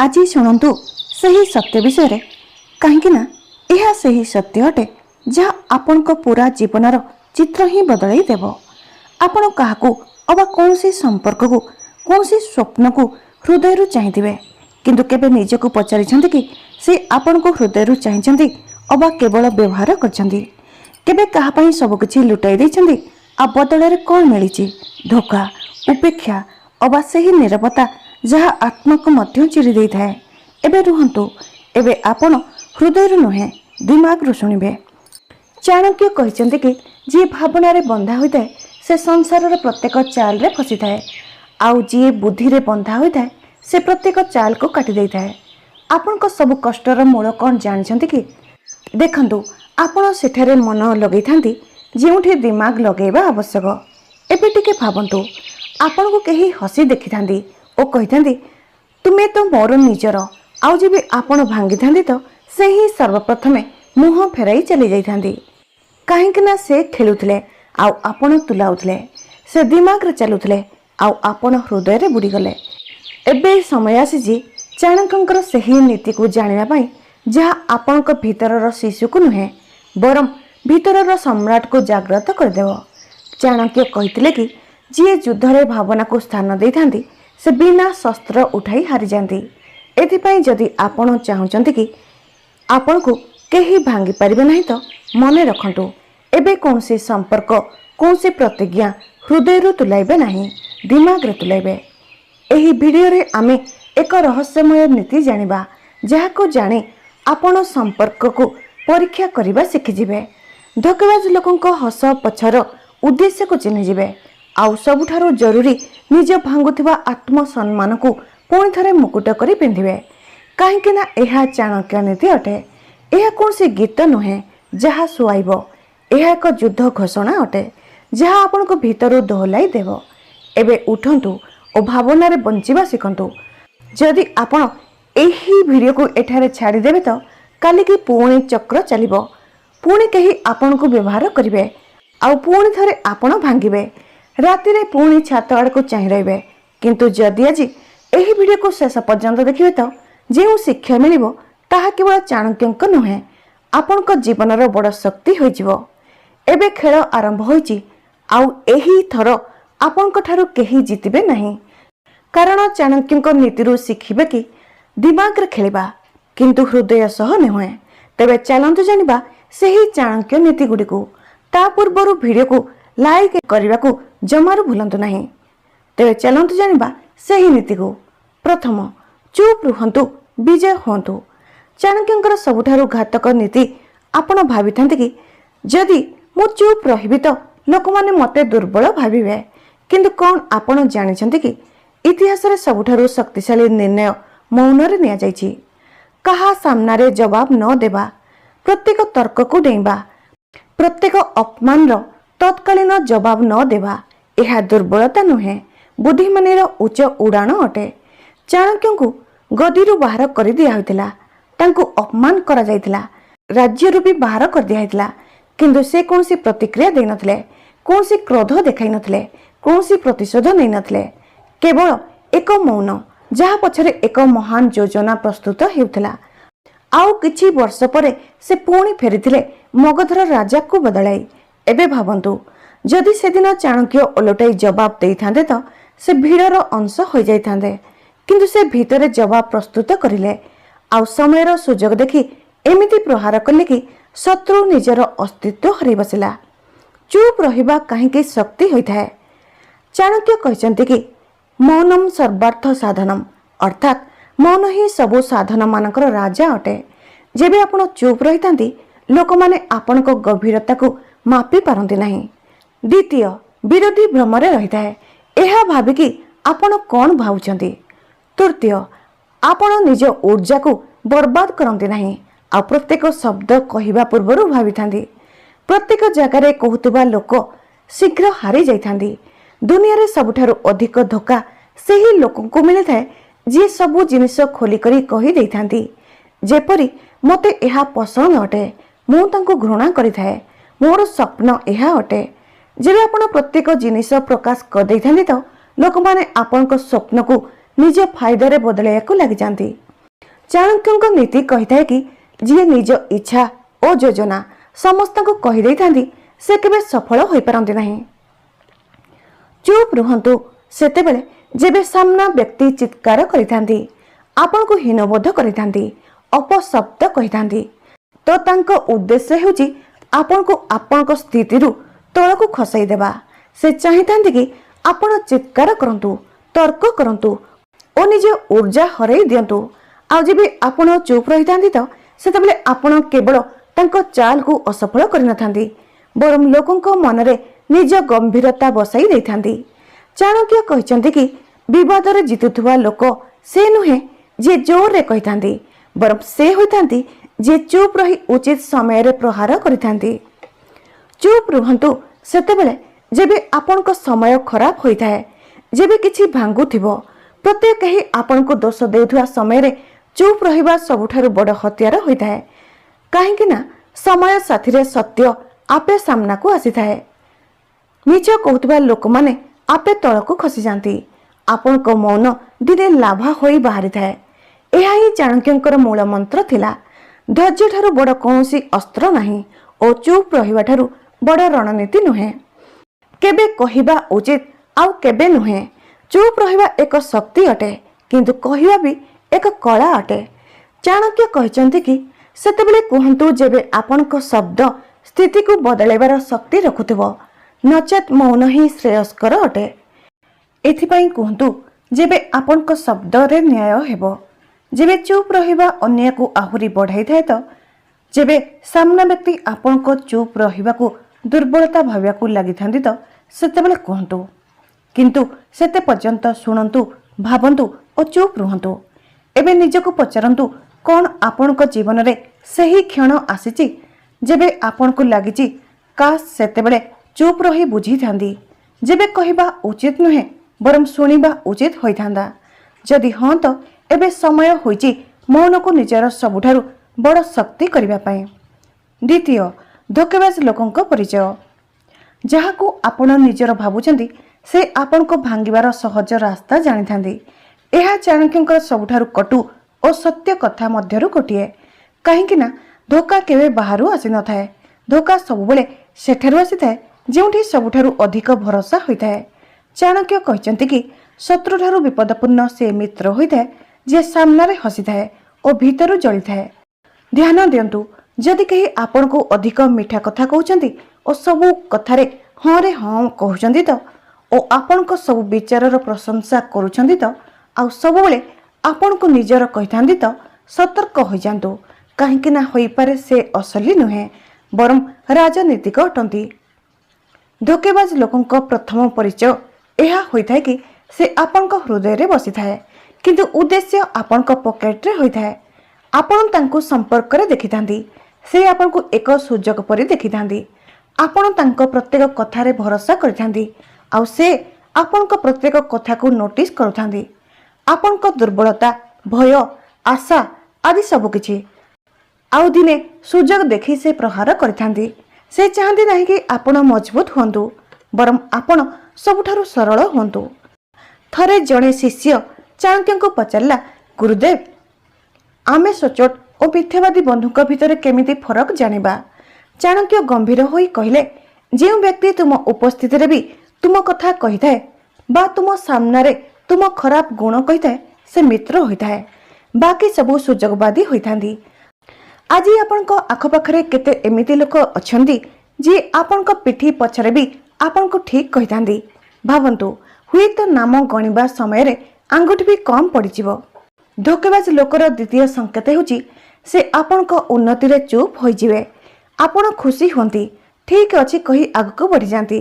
आज शुणु सही सत्य विषय कहीं यह सही सत्य अटे जहाँ आपण पूरा जीवनर चित्र ही बदल देव। आपण क्या अबा कौन संपर्क को कौन स्वप्न को हृदय चाहिए किंतु केबे निजको पचारि कि से आपण को हृदय चाहिए अबा केवल व्यवहार कर सबकि लुटाई देछंती आ बदल कौन मिली धोखा उपेक्षा अबा से निरवता जहाँ आत्मा को मध्य चिरी दे थाए। एबे रुहंतु एबे आपण हृदय नुहे दिमाग शुणिबे। चाणक्य कहते कि जी भावना बंधा होता है से संसार प्रत्येक चाल रे फसी थाए आउ जी बुद्धि रे बंधा होता है से प्रत्येक चाल को काटी दे थाए। आपण को सब कष्टर मूल कौन जानते कि देखंतु आपण सेठारे मन लगे थांती जोठी दिमाग लगेबा आवश्यक। एबे टिके भावंतु आपण को कहीं हसी देखि थांती और कही थांती तुमे तो मोर निजर आउ जी आपण भांगी थांती तो से ही सर्वप्रथमे मुह फेराई चली जाई थांती कहीं से खेलुथिले आउ आपण तुलाउथिले से दिमाग रे चलुथिले आउ आपण हृदय रे बुड़ी गले। एबे समय आसी चाणक्यंकर सही नीति को जानिबा पई जहाँ आपण भीतर शिशु को नुहे बरम भीतर सम्राट को जागृत करदेव। चाणक्य कहते कि जी युद्ध रे भावना को स्थान दे थांती से बिना शस्त्र उठाई हारी जाती। एथिपाई जदि आपण चाहूचंती कि आपण को केही भांगी पारिबे नहीं तो मने रखंतु एबे कौन से संपर्क कौन से प्रतिज्ञा हृदय रो तुलाइबे नहीं दिमाग रे तुलाइबे। एही वीडियो रे आमे एक रहस्यमय नीति जानिबा जहा को जाने आपण संपर्क को परीक्षा करबा शिखि जिवे। धोकेबाज लोकंक हस पछर उद्देश्य को चिन्हि जिवे आउ सबुठारो जरूरी निज भांगुथिबा आत्मसम्मान को पुणी थरे मुकुट करी पिंधिबे कहीं ना यह चाणक्य नीति अटे। यह कौन सी गीत नुहे जहाँ सुआइब यह एक युद्ध घोषणा अटे जहाँ आपण को भीतर दोहलाई देव। एबे उठंतु और भावना रे बंचिबा शिखंतु। जदि आपण एही वीडियो को एठारे छाड़ी देबे तो काली की पुणी चक्र चलिबो पुणी कहीं आपण को व्यवहार करिवे आउ पुणी थरे आपण भांगिबे राति रे पुणी छात आड़ को चाहि रहिबे। किंतु जदि आज एही वीडियो को शेष पर्यंत देखिबे तो जो शिक्षा मिलिबो ताहा केवल चाणक्यंक नुहे आपणक जीवनर बड़ शक्ति होइजिवो। एबे खेल आरंभ होइछि आउ एही थर आपणक ठारु केही जितिबे नहीं कारण चाणक्यंक नीतिरु शिखिबे कि दिमाग रे खेलिबा किंतु हृदय सह नुहे। तेबे चलंतु जानिबा सेही चाणक्य नीति गुडी को ता पूर्वरु वीडियो को लाइक करने को जमारू भूलंतु नहीं। तेबे चलंतु जानिबा सेही नीति को। प्रथम चुप रुहंतु विजय हुंतु। चाणक्यंकर सबुठारु घातक नीति आपण भाबिथांती कि जदि मु चुप रहिबि तो लोक माने मते दुर्बल भाबिबे किंतु कौन आपण जानिछंती कि इतिहास रे सबुठारु शक्तिशाली निर्णय मौन रे निया जाइछि। कहा सामना रे जवाब न देबा प्रत्येक तर्क को डेइबा प्रत्येक अपमान रो तत्कालीन जवाब न देबा यह दुर्बलता नुहे बुद्धिमानी उच्च उड़ाण अटे। चाणक्य को गदीरु बाहर कर दिया होइतिला तांको अपमान करा जाइतिला राज्यरु भी बाहर कर दिया होइतिला किंतु से कौनसी प्रतिक्रिया दे नथिले कौनसी क्रोध देखाई नथिले कौनसी प्रतिशोध नै नथिले केवल एक मौन जहाँ पछरे एक महान योजना प्रस्तुत हेउतिला। आउ किछि वर्ष परे से पुणी फेरिथिले मगधर राजा को बदलाई। एबे भावंतु जदि सेदिन चाणक्य ओलटाई जवाब दे थांदे तो से भीड़र अंश हो जाई थांदे किंतु से भीतर जवाब प्रस्तुत करिले आउ समयर सुजोग देखि एमिति प्रहार कले कि शत्रु निजर अस्तित्व हरि बसिला। चुप रहिबा काहेकि शक्ति होइथाय। चाणक्य कहचंती कि मौनम सर्वार्थ साधनम अर्थात मौन ही सबु साधन मानकर राजा अटे। जेबे आपण चुप रहितांती लोक माने आपण को गभीरता को मापी पारंती नहीं। द्वितीय विरोधी भ्रमरे रहिथाय एहा भाबिकी आपण कौन भावुचंती। तृतीय आपण निज ऊर्जा को बर्बाद करंती नहीं आ प्रत्येक शब्द कहिबा पूर्वरु भाबिथांती। प्रत्येक जगार कहूतबा लोक शीघ्र हारी जाइथांती। दुनिया रे सबुठारु अधिक धोखा सेही लोकन को मिले थाए जे सबु जिनिस खोली करी कहि देइथांती जेपरि मते एहा पसंद अटे मु तांको घृणा करिथाए मोर स्वप्न एहा अटे। जेबे आपण प्रत्येक जिनिस प्रकाश कर देइथांती तो लोक माने आपनक स्वप्न को निज फायदा रे बदलाइया को लागि जांती। ଚାଣକ୍ୟଙ୍କ ନୀତି କହିଥାଏ କି ଯିଏ ନିଜ ଇଚ୍ଛା ଓ ଯୋଜନା ସମସ୍ତଙ୍କୁ କହିଦେଇଥାନ୍ତି ସେ କେବେ ସଫଳ ହୋଇପାରନ୍ତି ନାହିଁ। ଚୁପ୍ ରୁହନ୍ତୁ ସେତେବେଳେ ଯେବେ ସାମ୍ନା ବ୍ୟକ୍ତି ଚିତ୍କାର କରିଥାନ୍ତି, ଆପଣଙ୍କୁ ହୀନବୋଧ କରିଥାନ୍ତି, ଅପଶବ୍ଦ କହିଥାନ୍ତି, ତ ତାଙ୍କ ଉଦ୍ଦେଶ୍ୟ ହେଉଛି ଆପଣଙ୍କୁ ଆପଣଙ୍କ ସ୍ଥିତିରୁ ତଳକୁ ଖସାଇ ଦେବା। ସେ ଚାହିଁଥାନ୍ତି କି ଆପଣ ଚିତ୍କାର କରନ୍ତୁ, ତର୍କ କରନ୍ତୁ ଓ ନିଜ ଉର୍ଜା ହରାଇ ଦିଅନ୍ତୁ। ଆଉ ଯେବେ ଆପଣ ଚୁପ୍ ରହିଥାନ୍ତି ତ ସେତେବେଳେ ଆପଣ କେବଳ ତାଙ୍କ ଚାଲକୁ ଅସଫଳ କରିନଥାନ୍ତି, ବରଂ ଲୋକଙ୍କ ମନରେ ନିଜ ଗମ୍ଭୀରତା ବସାଇ ଦେଇଥାନ୍ତି। ଚାଣକ୍ୟ କହିଛନ୍ତି କି ବିବାଦରେ ଜିତୁଥିବା ଲୋକ ସେ ନୁହେଁ ଯିଏ ଜୋରରେ କହିଥାନ୍ତି, ବରଂ ସେ ହୋଇଥାନ୍ତି ଯିଏ ଚୁପ୍ ରହି ଉଚିତ ସମୟରେ ପ୍ରହାର କରିଥାନ୍ତି। ଚୁପ୍ ରୁହନ୍ତୁ ସେତେବେଳେ ଯେବେ ଆପଣଙ୍କ ସମୟ ଖରାପ ହୋଇଥାଏ, ଯେବେ କିଛି ଭାଙ୍ଗୁଥିବ, ପ୍ରତ୍ୟେକ କେହି ଆପଣଙ୍କୁ ଦୋଷ ଦେଉଥିବା ସମୟରେ ଚୁପ୍ ରହିବା ସବୁଠାରୁ ବଡ଼ ହତିଆର ହୋଇଥାଏ। କାହିଁକି ନା ସମୟ ସାଥିରେ ସତ୍ୟ ଆପେ ସାମ୍ନାକୁ ଆସିଥାଏ। ମିଛ କହୁଥିବା ଲୋକମାନେ ଆପେ ତଳକୁ ଖସିଯାଆନ୍ତି। ଆପଣଙ୍କ ମୌନ ଦିନେ ଲାଭା ହୋଇ ବାହାରିଥାଏ। ଏହା ହିଁ ଚାଣକ୍ୟଙ୍କର ମୂଳ ମନ୍ତ୍ର ଥିଲା। ଧୈର୍ଯ୍ୟ ଠାରୁ ବଡ଼ କୌଣସି ଅସ୍ତ୍ର ନାହିଁ ଓ ଚୁପ୍ ରହିବା ଠାରୁ ବଡ଼ ରଣନୀତି ନୁହେଁ। କେବେ କହିବା ଉଚିତ ଆଉ କେବେ ନୁହେଁ। ଚୁପ୍ ରହିବା ଏକ ଶକ୍ତି ଅଟେ, କିନ୍ତୁ କହିବା ବି ଏକ କଳା ଅଟେ। ଚାଣକ୍ୟ କହିଛନ୍ତି କି ସେତେବେଳେ କୁହନ୍ତୁ ଯେବେ ଆପଣଙ୍କ ଶବ୍ଦ ସ୍ଥିତିକୁ ବଦଳାଇବାର ଶକ୍ତି ରଖୁଥିବ, ନଚେତ୍ ମୌନ ହିଁ ଶ୍ରେୟସ୍କର ଅଟେ। ଏଥିପାଇଁ କୁହନ୍ତୁ ଯେବେ ଆପଣଙ୍କ ଶବ୍ଦରେ ନ୍ୟାୟ ହେବ। ଯେବେ ଚୁପ୍ ରହିବା ଅନ୍ୟକୁ ଆହୁରି ବଢ଼ାଇଥାଏ ତ ଯେବେ ସାମ୍ନା ବ୍ୟକ୍ତି ଆପଣଙ୍କ ଚୁପ୍ ରହିବାକୁ ଦୁର୍ବଳତା ଭାବିବାକୁ ଲାଗିଥାନ୍ତି ତ ସେତେବେଳେ କୁହନ୍ତୁ। କିନ୍ତୁ ସେତେ ପର୍ଯ୍ୟନ୍ତ ଶୁଣନ୍ତୁ, ଭାବନ୍ତୁ ଓ ଚୁପ୍ ରୁହନ୍ତୁ। ଏବେ ନିଜକୁ ପଚାରନ୍ତୁ, କ'ଣ ଆପଣଙ୍କ ଜୀବନରେ ସେହି କ୍ଷଣ ଆସିଛି ଯେବେ ଆପଣଙ୍କୁ ଲାଗିଛି କାଶ ସେତେବେଳେ ଚୁପ୍ ରହି ବୁଝିଥାନ୍ତି, ଯେବେ କହିବା ଉଚିତ ନୁହେଁ ବରଂ ଶୁଣିବା ଉଚିତ ହୋଇଥାନ୍ତା? ଯଦି ହଁ ତ ଏବେ ସମୟ ହୋଇଛି ମୌନକୁ ନିଜର ସବୁଠାରୁ ବଡ଼ ଶକ୍ତି କରିବା ପାଇଁ। ଦ୍ୱିତୀୟ, ଧୋକେବାଜ ଲୋକଙ୍କ ପରିଚୟ। ଯାହାକୁ ଆପଣ ନିଜର ଭାବୁଛନ୍ତି ସେ ଆପଣଙ୍କ ଭାଙ୍ଗିବାର ସହଜ ରାସ୍ତା ଜାଣିଥାନ୍ତି। ଏହା ଚାଣକ୍ୟଙ୍କର ସବୁଠାରୁ କଟୁ ଓ ସତ୍ୟ କଥା ମଧ୍ୟରୁ ଗୋଟିଏ। କାହିଁକି ନା ଧୋକା କେବେ ବାହାରୁ ଆସିନଥାଏ, ଧୋକା ସବୁବେଳେ ସେଠାରୁ ଆସିଥାଏ ଯେଉଁଠି ସବୁଠାରୁ ଅଧିକ ଭରସା ହୋଇଥାଏ। ଚାଣକ୍ୟ କହିଛନ୍ତି କି ଶତ୍ରୁଠାରୁ ବିପଦପୂର୍ଣ୍ଣ ସେ ମିତ୍ର ହୋଇଥାଏ ଯିଏ ସାମ୍ନାରେ ହସିଥାଏ ଓ ଭିତରୁ ଜଳିଥାଏ। ଧ୍ୟାନ ଦିଅନ୍ତୁ, ଯଦି କେହି ଆପଣଙ୍କୁ ଅଧିକ ମିଠା କଥା କହୁଛନ୍ତି ଓ ସବୁ କଥାରେ ହଁରେ ହଁ କହୁଛନ୍ତି ତ ଓ ଆପଣଙ୍କ ସବୁ ବିଚାରର ପ୍ରଶଂସା କରୁଛନ୍ତି ତ ଆଉ ସବୁବେଳେ ଆପଣଙ୍କୁ ନିଜର କହିଥାନ୍ତି ତ ସତର୍କ ହୋଇଯାନ୍ତୁ। କାହିଁକି ନା ହୋଇପାରେ ସେ ଅସଲି ନୁହେଁ ବରଂ ରାଜନୀତିକ ଅଟନ୍ତି। ଧୋକେବାଜ ଲୋକଙ୍କ ପ୍ରଥମ ପରିଚୟ ଏହା ହୋଇଥାଏ କି ସେ ଆପଣଙ୍କ ହୃଦୟରେ ବସିଥାଏ, କିନ୍ତୁ ଉଦ୍ଦେଶ୍ୟ ଆପଣଙ୍କ ପକେଟରେ ହୋଇଥାଏ। ଆପଣ ତାଙ୍କୁ ସମ୍ପର୍କରେ ଦେଖିଥାନ୍ତି, ସେ ଆପଣଙ୍କୁ ଏକ ସୁଯୋଗ ପରି ଦେଖିଥାନ୍ତି। ଆପଣ ତାଙ୍କ ପ୍ରତ୍ୟେକ କଥାରେ ଭରସା କରିଥାନ୍ତି ଆଉ ସେ ଆପଣଙ୍କ ପ୍ରତ୍ୟେକ କଥାକୁ ନୋଟିସ୍ କରୁଥାନ୍ତି। ଆପଣଙ୍କ ଦୁର୍ବଳତା, ଭୟ, ଆଶା ଆଦି ସବୁକିଛି। ଆଉ ଦିନେ ସୁଯୋଗ ଦେଖି ସେ ପ୍ରହାର କରିଥାନ୍ତି। ସେ ଚାହାନ୍ତି ନାହିଁ କି ଆପଣ ମଜବୁତ ହୁଅନ୍ତୁ, ବରଂ ଆପଣ ସବୁଠାରୁ ସରଳ ହୁଅନ୍ତୁ। ଥରେ ଜଣେ ଶିଷ୍ୟ ଚାଣକ୍ୟଙ୍କୁ ପଚାରିଲା, ଗୁରୁଦେବ, ଆମେ ସଚ୍ଚୋଟ ଓ ମିଥ୍ୟାବାଦୀ ବନ୍ଧୁଙ୍କ ଭିତରେ କେମିତି ଫରକ ଜାଣିବା? ଚାଣକ୍ୟ ଗମ୍ଭୀର ହୋଇ କହିଲେ, ଯେଉଁ ବ୍ୟକ୍ତି ତୁମ ଉପସ୍ଥିତିରେ ବି ତୁମ କଥା କହିଥାଏ ବା ତୁମ ସାମ୍ନାରେ ତୁମ ଖରାପ ଗୁଣ କହିଥାଏ ସେ ମିତ୍ର ହୋଇଥାଏ, ବାକି ସବୁ ସୁଯୋଗବାଦୀ ହୋଇଥାନ୍ତି। ଆଜି ଆପଣଙ୍କ ଆଖପାଖରେ କେତେ ଏମିତି ଲୋକ ଅଛନ୍ତି ଯିଏ ଆପଣଙ୍କ ପିଠି ପଛରେ ବି ଆପଣଙ୍କୁ ଠିକ୍ କହିଥାନ୍ତି। ଭାବନ୍ତୁ, ହୁଏତ ନାମ ଗଣିବା ସମୟରେ ଆଙ୍ଗୁଠି ବି କମ୍ ପଡ଼ିଯିବ। ଧୋକେବାଜ ଲୋକର ଦ୍ୱିତୀୟ ସଂକେତ ହେଉଛି ସେ ଆପଣଙ୍କ ଉନ୍ନତିରେ ଚୁପ୍ ହୋଇଯିବେ। ଆପଣ ଖୁସି ହୁଅନ୍ତି, ଠିକ୍ ଅଛି କହି ଆଗକୁ ବଢ଼ିଯାଆନ୍ତି।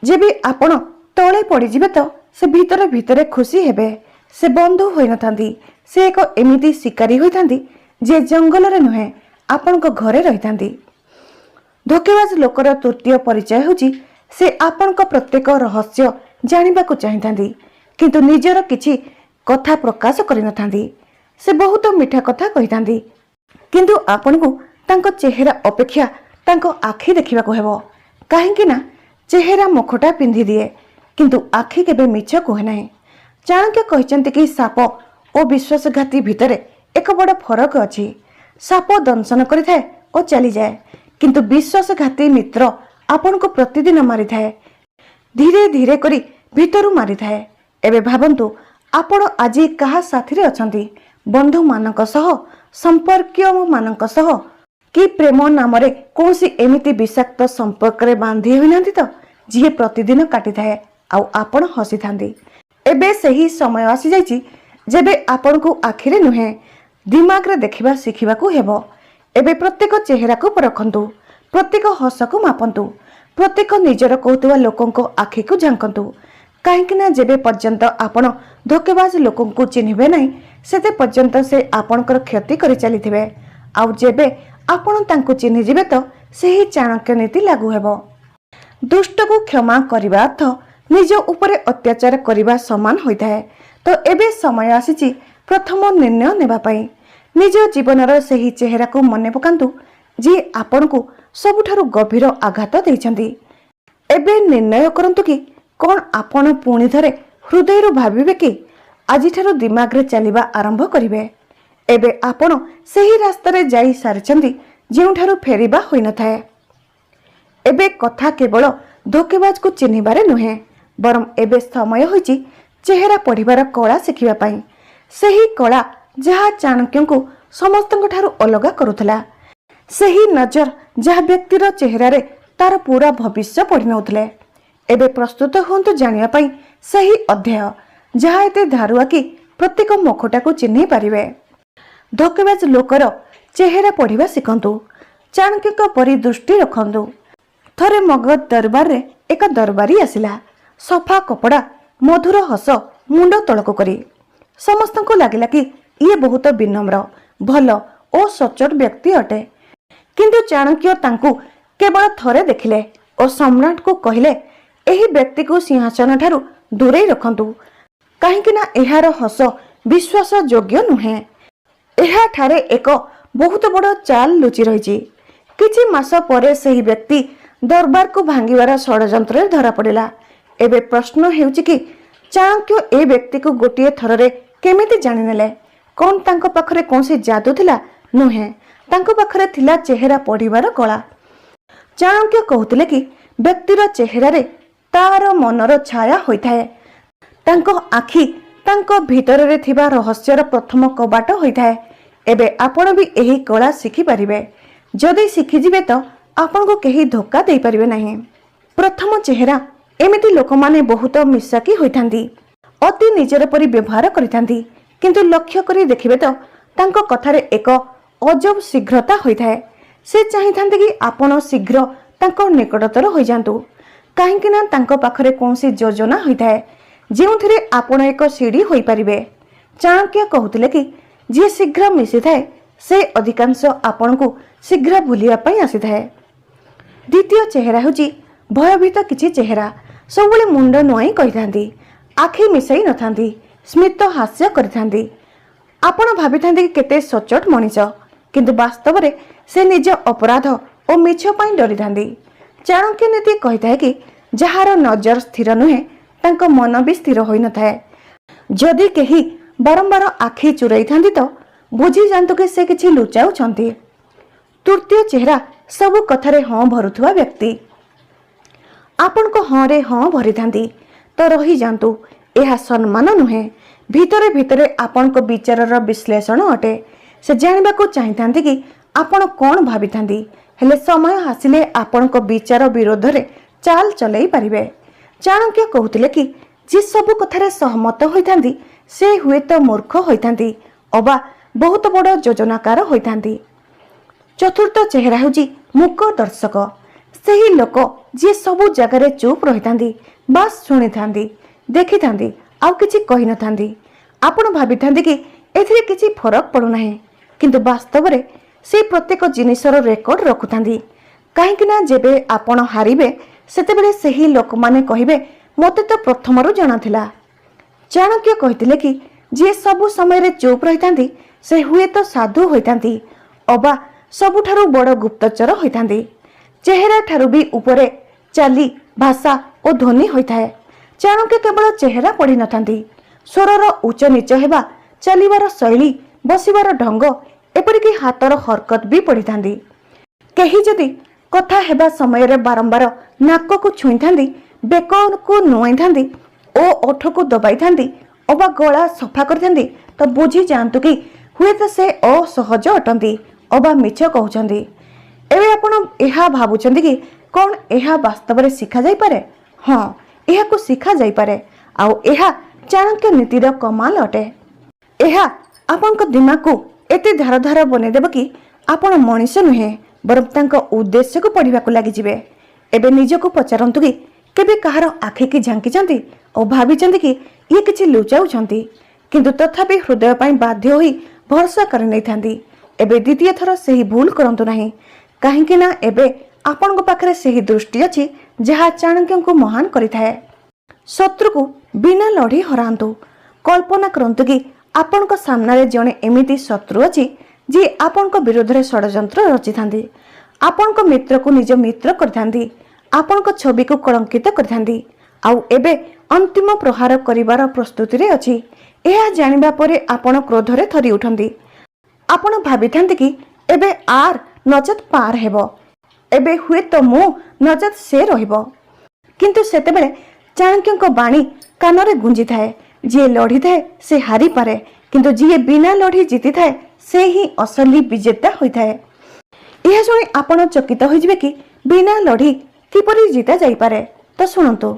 ଯେବେ ଆପଣ ତଳେ ପଡ଼ିଯିବେ ତ ସେ ଭିତରେ ଭିତରେ ଖୁସି ହେବେ। ସେ ବନ୍ଧୁ ହୋଇନଥାନ୍ତି, ସେ ଏକ ଏମିତି ଶିକାରୀ ହୋଇଥାନ୍ତି ଯିଏ ଜଙ୍ଗଲରେ ନୁହେଁ ଆପଣଙ୍କ ଘରେ ରହିଥାନ୍ତି। ଧୋକେବାଜ ଲୋକର ତୃତୀୟ ପରିଚୟ ହେଉଛି ସେ ଆପଣଙ୍କ ପ୍ରତ୍ୟେକ ରହସ୍ୟ ଜାଣିବାକୁ ଚାହିଁଥାନ୍ତି, କିନ୍ତୁ ନିଜର କିଛି କଥା ପ୍ରକାଶ କରିନଥାନ୍ତି। ସେ ବହୁତ ମିଠା କଥା କହିଥାନ୍ତି, କିନ୍ତୁ ଆପଣଙ୍କୁ ତାଙ୍କ ଚେହେରା ଅପେକ୍ଷା ତାଙ୍କ ଆଖି ଦେଖିବାକୁ ହେବ। କାହିଁକି ନା ଚେହେରା ମୁଖଟା ପିନ୍ଧିଦିଏ, କିନ୍ତୁ ଆଖି କେବେ ମିଛ କୁହେ ନାହିଁ। ଚାଣକ୍ୟ କହିଛନ୍ତି କି ସାପ ଓ ବିଶ୍ୱାସଘାତୀ ଭିତରେ ଏକ ବଡ଼ ଫରକ ଅଛି। ସାପ ଦଂଶନ କରିଥାଏ ଓ ଚାଲିଯାଏ, କିନ୍ତୁ ବିଶ୍ୱାସଘାତୀ ମିତ୍ର ଆପଣଙ୍କୁ ପ୍ରତିଦିନ ମାରିଥାଏ, ଧୀରେ ଧୀରେ କରି ଭିତରୁ ମାରିଥାଏ। ଏବେ ଭାବନ୍ତୁ, ଆପଣ ଆଜି କାହା ସାଥିରେ ଅଛନ୍ତି? ବନ୍ଧୁମାନଙ୍କ ସହ, ସମ୍ପର୍କୀୟମାନଙ୍କ ସହ, କି ପ୍ରେମ ନାମରେ କୌଣସି ଏମିତି ବିଷାକ୍ତ ସମ୍ପର୍କରେ ବାନ୍ଧି ହୋଇନାହାନ୍ତି ତ, ଯିଏ ପ୍ରତିଦିନ କାଟିଥାଏ ଆଉ ଆପଣ ହସିଥାନ୍ତି। ଏବେ ସେହି ସମୟ ଆସିଯାଇଛି ଯେବେ ଆପଣଙ୍କୁ ଆଖିରେ ନୁହେଁ, ଦିମାଗରେ ଦେଖିବା ଶିଖିବାକୁ ହେବ। ଏବେ ପ୍ରତ୍ୟେକ ଚେହେରାକୁ ପରଖନ୍ତୁ, ପ୍ରତ୍ୟେକ ହସକୁ ମାପନ୍ତୁ, ପ୍ରତ୍ୟେକ ନିଜର କହୁଥିବା ଲୋକଙ୍କ ଆଖିକୁ ଝାଙ୍କନ୍ତୁ। କାହିଁକି ନା ଯେବେ ପର୍ଯ୍ୟନ୍ତ ଆପଣ ଧୋକେବାଜ ଲୋକଙ୍କୁ ଚିହ୍ନିବେ ନାହିଁ, ସେତେ ପର୍ଯ୍ୟନ୍ତ ସେ ଆପଣଙ୍କର କ୍ଷତି କରି ଚାଲିଥିବେ। ଆଉ ଯେବେ ଆପଣ ତାଙ୍କୁ ଚିହ୍ନିଯିବେ ତ ସେହି ଚାଣକ୍ୟ ନୀତି ଲାଗୁ ହେବ। ଦୁଷ୍ଟକୁ କ୍ଷମା କରିବା ଅର୍ଥ ନିଜ ଉପରେ ଅତ୍ୟାଚାର କରିବା ସମାନ ହୋଇଥାଏ। ତ ଏବେ ସମୟ ଆସିଛି ପ୍ରଥମ ନିର୍ଣ୍ଣୟ ନେବା ପାଇଁ। ନିଜ ଜୀବନର ସେହି ଚେହେରାକୁ ମନେ ପକାନ୍ତୁ ଯିଏ ଆପଣଙ୍କୁ ସବୁଠାରୁ ଗଭୀର ଆଘାତ ଦେଇଛନ୍ତି। ଏବେ ନିର୍ଣ୍ଣୟ କରନ୍ତୁ କି କ'ଣ ଆପଣ ପୁଣି ଥରେ ହୃଦୟରୁ ଭାବିବେ କି ଆଜିଠାରୁ ଦିମାଗରେ ଚାଲିବା ଆରମ୍ଭ କରିବେ। ଏବେ ଆପଣ ସେହି ରାସ୍ତାରେ ଯାଇ ସାରିଛନ୍ତି ଯେଉଁଠାରୁ ଫେରିବା ହୋଇନଥାଏ। ଏବେ କଥା କେବଳ ଧୋକେବାଜକୁ ଚିହ୍ନିବାରେ ନୁହେଁ, ବରଂ ଏବେ ସମୟ ହୋଇଛି ଚେହେରା ପଢ଼ିବାର କଳା ଶିଖିବା ପାଇଁ। ସେହି କଳା ଯାହା ଚାଣକ୍ୟଙ୍କୁ ସମସ୍ତଙ୍କ ଠାରୁ ଅଲଗା କରୁଥିଲା। ସେହି ନଜର ଯାହା ବ୍ୟକ୍ତିର ଚେହେରାରେ ତାର ପୁରା ଭବିଷ୍ୟ ପଢ଼ି ନେଉଥିଲେ। ଏବେ ପ୍ରସ୍ତୁତ ହୁଅନ୍ତୁ ଜାଣିବା ପାଇଁ ସେହି ଅଧ୍ୟାୟ ଯାହା ଏତେ ଧାରୁଆ କି ପ୍ରତ୍ୟେକ ମୁଖଟାକୁ ଚିହ୍ନି ପାରିବେ। ଧୋକେବାଜ ଲୋକର ଚେହେରା ପଢ଼ିବା ଶିଖନ୍ତୁ। ଚାଣକ୍ୟଙ୍କ ପରି ଦୃଷ୍ଟି ରଖନ୍ତୁ। ଥରେ ମଗଧ ଦରବାରରେ ଏକ ଦରବାରୀ ଆସିଲା। ସଫା କପଡ଼ା, ମଧୁର ହସ ମୁଣ୍ଡ ତଳକୁ କରି। ସମସ୍ତଙ୍କୁ ଲାଗିଲା କି ଇଏ ବହୁତ ବିନମ୍ର, ଭଲ ଓ ସଚ୍ଚୋଟ ବ୍ୟକ୍ତି ଅଟେ। କିନ୍ତୁ ଚାଣକ୍ୟ ତାଙ୍କୁ କେବଳ ଥରେ ଦେଖିଲେ ଓ ସମ୍ରାଟଙ୍କୁ କହିଲେ, ଏହି ବ୍ୟକ୍ତିକୁ ସିଂହାସନ ଠାରୁ ଦୂରେଇ ରଖନ୍ତୁ, କାହିଁକି ନା ଏହାର ହସ ବିଶ୍ୱାସ ଯୋଗ୍ୟ ନୁହେଁ। ଏହାଠାରେ ଏକ ବହୁତ ବଡ଼ ଚାଲ ଲୁଚି ରହିଛି। କିଛି ମାସ ପରେ ସେହି ବ୍ୟକ୍ତି ଦରବାରକୁ ଭାଙ୍ଗିବାର ଷଡ଼ଯନ୍ତ୍ରରେ ଧରାପଡ଼ିଲା। ଏବେ ପ୍ରଶ୍ନ ହେଉଛି କି ଚାଣକ୍ୟ ଏ ବ୍ୟକ୍ତିକୁ ଗୋଟିଏ ଥରରେ କେମିତି ଜାଣିନେଲେ? କ'ଣ ତାଙ୍କ ପାଖରେ କୌଣସି ଯାଦୁ ଥିଲା? ନୁହେଁ, ତାଙ୍କ ପାଖରେ ଥିଲା ଚେହେରା ପଢ଼ିବାର କଳା। ଚାଣକ୍ୟ କହୁଥିଲେ କି ବ୍ୟକ୍ତିର ଚେହେରାରେ ତାର ମନର ଛାୟା ହୋଇଥାଏ। ତାଙ୍କ ଆଖି ତାଙ୍କ ଭିତରରେ ଥିବା ରହସ୍ୟର ପ୍ରଥମ କବାଟ ହୋଇଥାଏ। ଏବେ ଆପଣ ବି ଏହି କଳା ଶିଖିପାରିବେ। ଯଦି ଶିଖିଯିବେ ତ ଆପଣଙ୍କୁ କେହି ଧୋକା ଦେଇପାରିବେ ନାହିଁ। ପ୍ରଥମ ଚେହେରା ଏମିତି ଲୋକମାନେ ବହୁତ ମିଶାକି ହୋଇଥାନ୍ତି, ଅତି ନିଜର ପରି ବ୍ୟବହାର କରିଥାନ୍ତି, କିନ୍ତୁ ଲକ୍ଷ୍ୟ କରି ଦେଖିବେ ତ ତାଙ୍କ କଥାରେ ଏକ ଅଜବ ଶୀଘ୍ରତା ହୋଇଥାଏ। ସେ ଚାହିଁଥାନ୍ତି କି ଆପଣ ଶୀଘ୍ର ତାଙ୍କ ନିକଟତର ହୋଇଯାଆନ୍ତୁ, କାହିଁକି ନା ତାଙ୍କ ପାଖରେ କୌଣସି ଯୋଜନା ହୋଇଥାଏ ଯେଉଁଥିରେ ଆପଣ ଏକ ସିଡ଼ି ହୋଇପାରିବେ। ଚାଣକ୍ୟ କହୁଥିଲେ କି ଯିଏ ଶୀଘ୍ର ମିଶିଥାଏ ସେ ଅଧିକାଂଶ ଆପଣଙ୍କୁ ଶୀଘ୍ର ଭୁଲିବା ପାଇଁ ଆସିଥାଏ। ଦ୍ୱିତୀୟ ଚେହେରା ହେଉଛି ଭୟଭୀତ କିଛି ଚେହେରା। ସବୁବେଳେ ମୁଣ୍ଡ ନୁଆଇଁ କହିଥାନ୍ତି, ଆଖି ମିଶାଇ ନଥାନ୍ତି, ସ୍ମିତ ହାସ୍ୟ କରିଥାନ୍ତି। ଆପଣ ଭାବିଥାନ୍ତି କି କେତେ ସଚ୍ଚୋଟ ମଣିଷ, କିନ୍ତୁ ବାସ୍ତବରେ ସେ ନିଜ ଅପରାଧ ଓ ମିଛ ପାଇଁ ଡରିଥାନ୍ତି। ଚାଣକ୍ୟ ନୀତି କହିଥାଏ କି ଯାହାର ନଜର ସ୍ଥିର ନୁହେଁ ତାଙ୍କ ମନ ବି ସ୍ଥିର ହୋଇନଥାଏ। ଯଦି କେହି ବାରମ୍ବାର ଆଖି ଚୁରାଇଥାନ୍ତି ତ ବୁଝିଯାଆନ୍ତୁ କି ସେ କିଛି ଲୁଚାଉଛନ୍ତି। ତୃତୀୟ ଚେହେରା ସବୁ କଥାରେ ହଁ ଭରୁଥିବା ବ୍ୟକ୍ତି। ଆପଣଙ୍କ ହଁରେ ହଁ ଭରିଥାନ୍ତି ତ ରହିଯାଆନ୍ତୁ, ଏହା ସମ୍ମାନ ନୁହେଁ, ଭିତରେ ଭିତରେ ଆପଣଙ୍କ ବିଚାରର ବିଶ୍ଳେଷଣ ଅଟେ। ସେ ଜାଣିବାକୁ ଚାହିଁଥାନ୍ତି କି ଆପଣ କ'ଣ ଭାବିଥାନ୍ତି, ହେଲେ ସମୟ ଆସିଲେ ଆପଣଙ୍କ ବିଚାର ବିରୋଧରେ ଚାଲ ଚଲାଇ ପାରିବେ। ଚାଣକ୍ୟ କହୁଥିଲେ କି ଯିଏ ସବୁ କଥାରେ ସହମତ ହୋଇଥାନ୍ତି ସେ ହୁଏତ ମୂର୍ଖ ହୋଇଥାନ୍ତି ଅବା ବହୁତ ବଡ଼ ଯୋଜନାକାର ହୋଇଥାନ୍ତି। ଚତୁର୍ଥ ଚେହେରା ହେଉଛି ମୂକ ଦର୍ଶକ। ସେହି ଲୋକ ଯିଏ ସବୁ ଜାଗାରେ ଚୁପ୍ ରହିଥାନ୍ତି, ବାସ୍ ଶୁଣିଥାନ୍ତି, ଦେଖିଥାନ୍ତି, ଆଉ କିଛି କହିନଥାନ୍ତି। ଆପଣ ଭାବିଥାନ୍ତି କି ଏଥିରେ କିଛି ଫରକ ପଡ଼ୁନାହିଁ, କିନ୍ତୁ ବାସ୍ତବରେ ସେ ପ୍ରତ୍ୟେକ ଜିନିଷର ରେକର୍ଡ ରଖୁଥାନ୍ତି, କାହିଁକି ନା ଯେବେ ଆପଣ ହାରିବେ ସେତେବେଳେ ସେହି ଲୋକମାନେ କହିବେ ମୋତେ ତ ପ୍ରଥମରୁ ଜଣାଥିଲା। ଚାଣକ୍ୟ କହିଥିଲେ କି ଯିଏ ସବୁ ସମୟରେ ଚୁପ୍ ରହିଥାନ୍ତି ସେ ହୁଏତ ସାଧୁ ହୋଇଥାନ୍ତି ଅବା ସବୁଠାରୁ ବଡ଼ ଗୁପ୍ତଚର ହୋଇଥାନ୍ତି। ଚେହେରା ଠାରୁ ବି ଉପରେ ଚାଲି, ଭାଷା ଓ ଧ୍ୱନି ହୋଇଥାଏ। ଚାଣକ୍ୟ କେବଳ ଚେହେରା ପଢ଼ିନଥାନ୍ତି, ସ୍ୱରର ଉଚ୍ଚ ନିଚ ହେବା, ଚାଲିବାର ଶୈଳୀ, बसिबार ढंग एपरिकी हाथर हरकत भी पड़ी थांदी। कहीं जदि कथा हेबा समय बारंबार नाक को छुई थांदी, बेक को नुआई थांदी ओ ओठ को दबाई थांदी अबा गला सफा कर थांदी तो बुझी जातु कि हुए तो से असहज अटंती अबा मिछ कहउछंदी। एबे आपण एहा भाबुछंदी कि कौन एहा वास्तव में शिखा जाई पारे? हाँ, एहा को शिखा जाई पारे। आउ एहा चाणक्य नीतिर कमाल अटे। एहा आपनक दिमाग को एते धार धार बने देब कि आपण मनीष नुहे बरं तांको उद्देश्य को पढ़िबा को लागि जिवे। एबे निजको पचारंतु कि केबे कहार आखि की झांकीचंती और भाबिचंती कि ये किछि लुचाउछंती, किंतु तथापि हृदय पई बाध्य होई भरोसा कर नै थांदी। एबे द्वितीय थर सही भूल करंतु नाही, काहेकि ना एबे आपनक पाखरे सही दृष्टि अछि जहा चाणक्य को महान करिथाए। शत्रु को बिना लड़ी हरांतु। कल्पना करंतु कि आपनक सामने जणे एमिति शत्रु अछि जे आपनक विरोध रे षडयंत्र रचि थांदी, आपनक मित्र को निज मित्र करथांदी, आपनक छवि को कलंकित करथांदी, आउ एबे अंतिम प्रहार करिवार प्रस्तुति रे अछि। एहा जानिबा परे आपण क्रोध रे थरी उठंदी। आपण भाबिथांती कि एबे आर नचत पार हेबो, एबे हुए तो मु नचत से रहिबो। किंतु सेतेबेले चाणक्यक बाणी कानरे गुंजी थाए, जे लड़ी थाए से हारी पारे, किंतु जे बिना लड़ी जीति थाए से ही असली विजेता होई थाए। यह शुणी आपण चकित होइजिबे कि बिना लड़ी किपरि जीता जाई पारे। तो सुनंतु,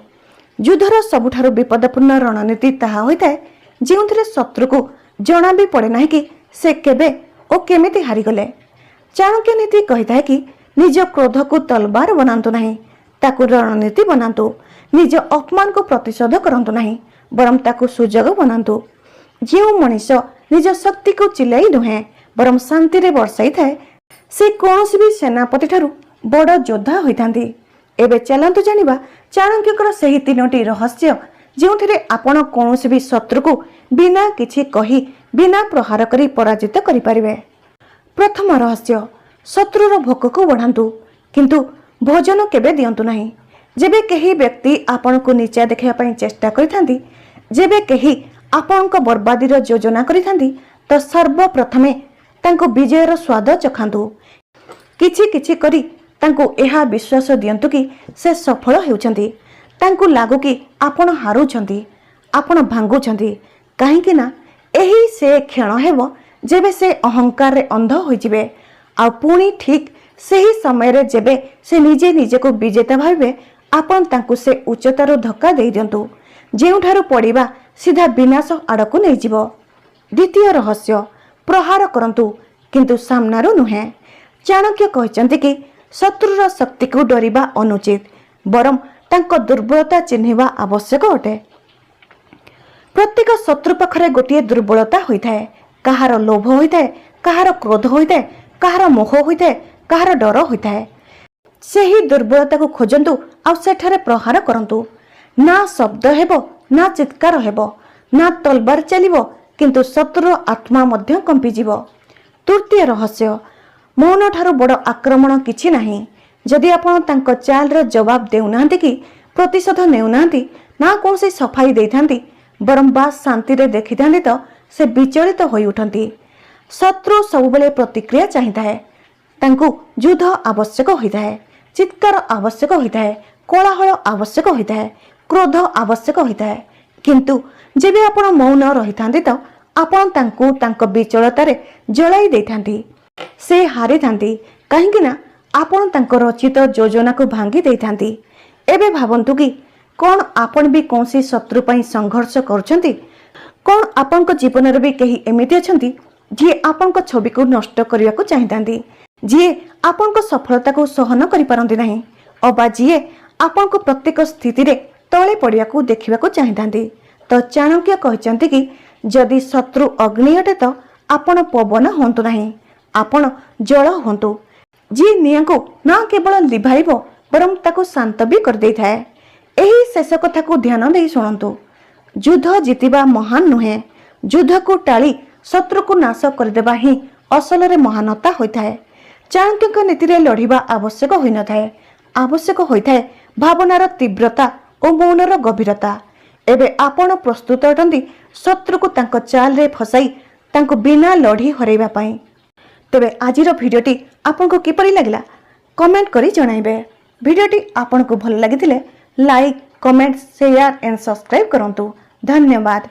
युद्धर सबुठारु विपदपूर्ण रणनीति ताहा होई थाए जेउथिरे शत्रु को जणा भी पड़े नाही कि से केबे ओ केमिति हारी गले। चाणक्य नीति कहिथाए कि निज क्रोध को तलवार बनांतु नाही, ताकु रणनीति बनांतु। निज अपमान को प्रतिशोध करंतु नाही, बरम ताकु सुजोग बनांतु। जो मनीष निज शक्ति को चिल्लाई नुहे बरम शांति रे बरसाई थाए, से कौनसी भी सेनापति ठारू बड़ योद्धा होइथांती। एबे चलंतु जानिबा चाणक्यकर सही तीनोटी रहस्य जेउथिरे आपण कौनसी भी शत्रु को बिना किछि कही बिना प्रहार करी पराजित करि परिबे। प्रथम रहस्य, शत्रुर भोक को बढ़ांतु किंतु भोजन केबे दियंतु नाही। जेबे कही व्यक्ति आपण को नीचा देखिया पई चेष्टा करिथांती, जेबे कही आपणक बर्बादीर योजना करिथांती, तो सर्वप्रथमे तांको विजयर स्वाद चखांतु। किछि किछि करी तांको एहा विश्वास दियंतु कि से सफल हेउछंती। तांको लागु कि आपण हारुछंती, आपण भांगुछंती, काहेकि ना एही से क्षण हेबो जेबे से अहंकार रे अंध होइजिबे। आ पुणी ठीक सही समय रे जेबे से निजे निजे को विजेता भाबे, आपण तांको से उच्चतार धक्का देई दियंतु, जेउठारु पड़िबा सीधा विनाश आड़कू नहीं जीवो। द्वितीय रहस्य, प्रहार करंतु किंतु सामनारू नुहे। चाणक्य कहचंती कि शत्रुर शक्ति को डरिबा अनुचित, बरम तांको दुर्बलता चिन्हिबा आवश्यक अटे। प्रत्येक शत्रु पाखरे गोटिए दुर्बलता होइथाए। कहार लोभ होइथाए, कहार क्रोध होइथाए, कहार मोह होइथाए, कहार डर होइथाए। सेही दुर्बलता को खोजंतु आ सेठारे प्रहार करंतु। ना शब्द हेबो, ना चित्कार हेबो, ना तलवार चलिबो, किंतु शत्रुर आत्मा मध्य कंपी जीवो। तृतीय रहस्य, मौन ठारू बड़ आक्रमण किछि नाही। जदि आपण तांको चाल रो जवाब देउनांती कि प्रतिशोध नेउनांती, ना कोनसे सफाई देइथांती, बरम बास शांति रे देखिथांती, तो से विचलित होई उठंती। शत्रु सबुबेले प्रतिक्रिया चाहिए, तांको युद्ध आवश्यक होइथाए, चित्कार आवश्यक होइथाए, कोलाहल आवश्यक होइथाए, क्रोध आवश्यक होइथाए। किंतु जेबे आपण मौन रहिथांती, तो आपण तांको तांको विचलतारे जलाई देइथांती, से हारी थांती, काहेकि ना आपण तांको रचित योजना को भांगी देइथांती। एबे भाबंतु कि कौन आपण भी कौनसी शत्रु पई संघर्ष करछंती? कौन आपनक जीवन रे भी कहीं एमिति अछंती जे आपनक छवि को नष्ट करिया को चाहितांती, जे आपनक सफलता को सहन करि पारंती नाही, अबा जे आपनक प्रत्येक स्थिति रे तळे पड़िया को देखिबा को चाहितांती। तो चाणक्य कहचंती कि जदि शत्रु अग्नि अटे, तो आपण पवन होंतु नाही, आपण जल होंतु। जी निया को ना केवल लिभाइबो, बरम ताको शांत भी कर देई थाए। एही शेष कथा को ध्यान देई सुनंतु। युद्ध जीतिबा महान नुहे, युद्ध को टाली शत्रु को नाश करदेबा ही असल रे महानता होइथाए। चाणक्यक नीति रे लढ़िबा आवश्यक होई न थाए, आवश्यक होइथाए भावनार तीव्रता और मौनर गभीरता। एबे आपण प्रस्तुत अटंती शत्रु को तांको चाल रे फसाई ତାଙ୍କୁ ବିନା ଲଢ଼ି ହରାଇବା ପାଇଁ। ତେବେ ଆଜିର ଭିଡ଼ିଓଟି ଆପଣଙ୍କୁ କିପରି ଲାଗିଲା କମେଣ୍ଟ କରି ଜଣାଇବେ। ଭିଡ଼ିଓଟି ଆପଣଙ୍କୁ ଭଲ ଲାଗିଥିଲେ like, comment, share and subscribe କରନ୍ତୁ। ଧନ୍ୟବାଦ।